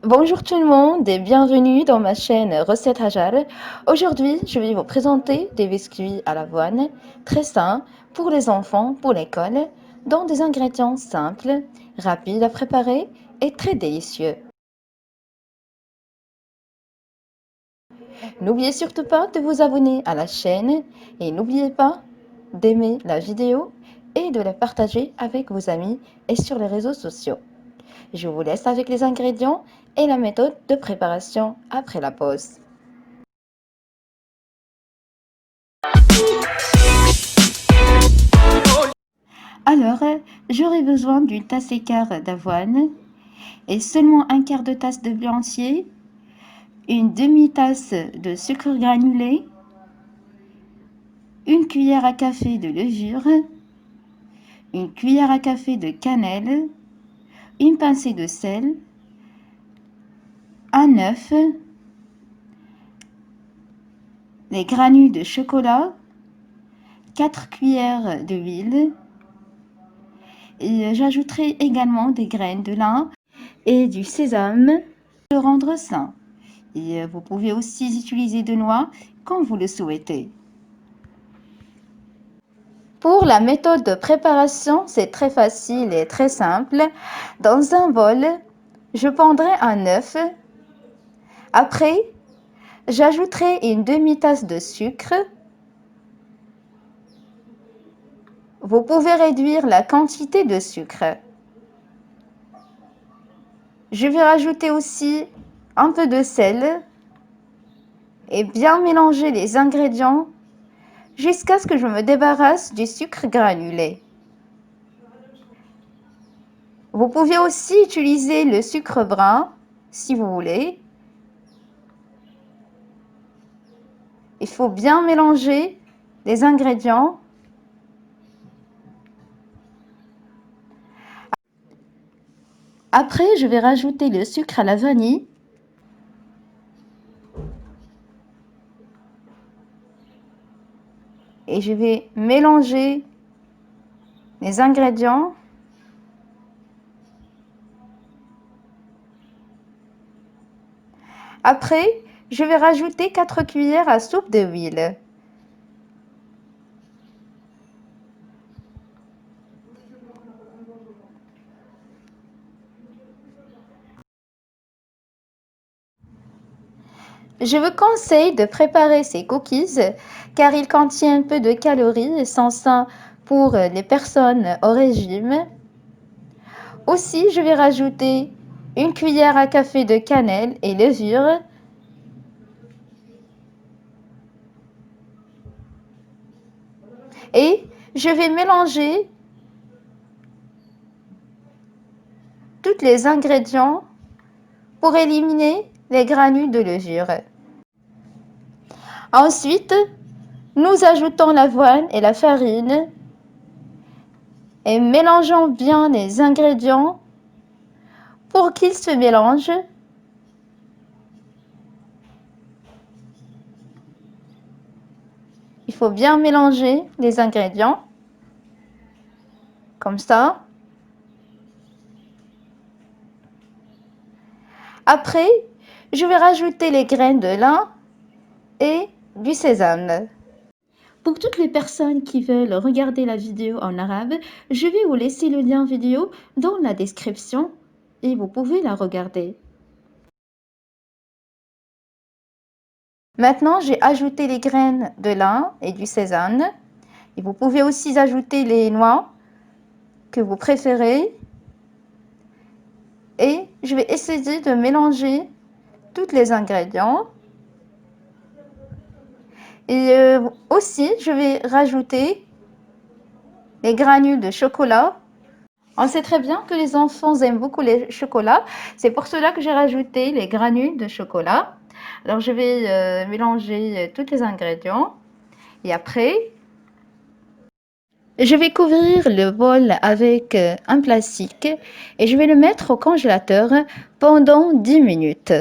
Bonjour tout le monde et bienvenue dans ma chaîne Recettes Hajar. Aujourd'hui, je vais vous présenter des biscuits à l'avoine très sains pour les enfants, pour l'école, dont des ingrédients simples, rapides à préparer et très délicieux. N'oubliez surtout pas de vous abonner à la chaîne et n'oubliez pas d'aimer la vidéo et de la partager avec vos amis et sur les réseaux sociaux. Je vous laisse avec les ingrédients et la méthode de préparation après la pause. Alors, j'aurai besoin d'une tasse et quart d'avoine et seulement un quart de tasse de blé entier, une demi-tasse de sucre granulé, une cuillère à café de levure, une cuillère à café de cannelle, une pincée de sel, un œuf, les granules de chocolat, 4 cuillères d'huile et j'ajouterai également des graines de lin et du sésame pour le rendre sain. Et vous pouvez aussi utiliser de noix quand vous le souhaitez. Pour la méthode de préparation, c'est très facile et très simple. Dans un bol, je prendrai un œuf. Après, j'ajouterai une demi-tasse de sucre. Vous pouvez réduire la quantité de sucre. Je vais rajouter aussi un peu de sel et bien mélanger les ingrédients jusqu'à ce que je me débarrasse du sucre granulé. Vous pouvez aussi utiliser le sucre brun si vous voulez. Il faut bien mélanger les ingrédients. Après, je vais rajouter le sucre à la vanille. Et je vais mélanger les ingrédients. Après, je vais rajouter 4 cuillères à soupe d'huile. Je vous conseille de préparer ces cookies car ils contiennent peu de calories et sont sains pour les personnes au régime. Aussi, je vais rajouter une cuillère à café de cannelle et levure. Et je vais mélanger tous les ingrédients pour éliminer les granules de levure. Ensuite, nous ajoutons l'avoine et la farine et mélangeons bien les ingrédients pour qu'ils se mélangent. Il faut bien mélanger les ingrédients comme ça. Après, je vais rajouter les graines de lin et du sésame. Pour toutes les personnes qui veulent regarder la vidéo en arabe, je vais vous laisser le lien vidéo dans la description et vous pouvez la regarder. Maintenant, j'ai ajouté les graines de lin et du sésame. Et vous pouvez aussi ajouter les noix que vous préférez. Et je vais essayer de mélanger tous les ingrédients. Et aussi, je vais rajouter les granules de chocolat. On sait très bien que les enfants aiment beaucoup les chocolats. C'est pour cela que j'ai rajouté les granules de chocolat. Alors, je vais mélanger tous les ingrédients. Et après, je vais couvrir le bol avec un plastique et je vais le mettre au congélateur pendant 10 minutes.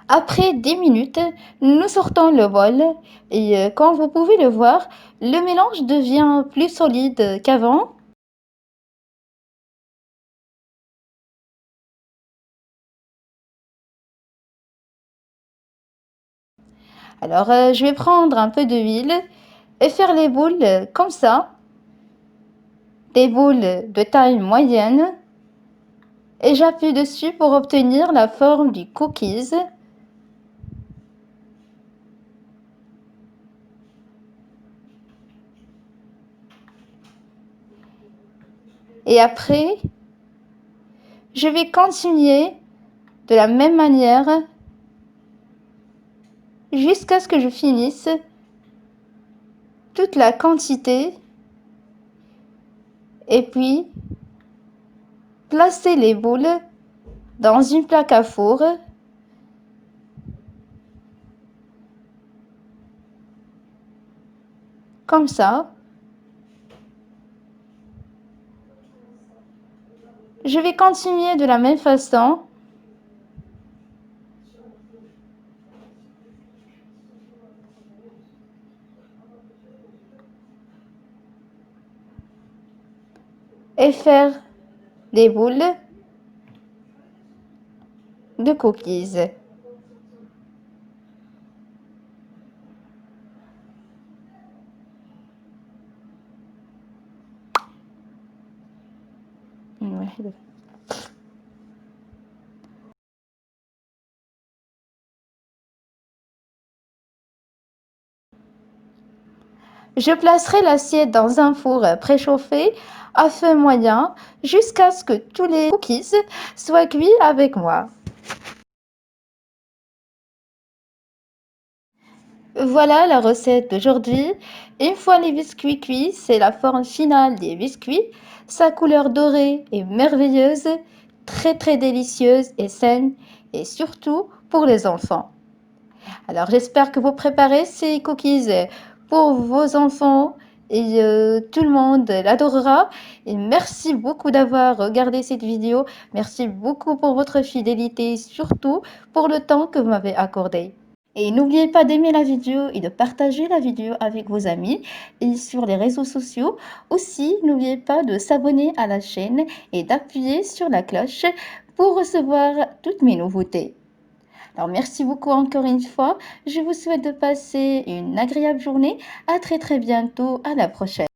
Après 10 minutes, nous sortons le bol et comme vous pouvez le voir, le mélange devient plus solide qu'avant. Alors, je vais prendre un peu d'huile et faire les boules comme ça. Des boules de taille moyenne. Et j'appuie dessus pour obtenir la forme du cookies. Et après, je vais continuer de la même manière jusqu'à ce que je finisse toute la quantité. Et puis, placer les boules dans une plaque à four. Comme ça. Je vais continuer de la même façon. Et faire des boules de cookies. Je placerai l'assiette dans un four préchauffé à feu moyen jusqu'à ce que tous les cookies soient cuits avec moi. Voilà la recette d'aujourd'hui. Une fois les biscuits cuits, c'est la forme finale des biscuits. Sa couleur dorée est merveilleuse, très délicieuse et saine, et surtout pour les enfants. Alors j'espère que vous préparez ces cookies pour vos enfants et tout le monde l'adorera. Et merci beaucoup d'avoir regardé cette vidéo. Merci beaucoup pour votre fidélité, surtout pour le temps que vous m'avez accordé. Et n'oubliez pas d'aimer la vidéo et de partager la vidéo avec vos amis et sur les réseaux sociaux. Aussi, n'oubliez pas de s'abonner à la chaîne et d'appuyer sur la cloche pour recevoir toutes mes nouveautés. Alors, merci beaucoup encore une fois. Je vous souhaite de passer une agréable journée. À très bientôt. À la prochaine.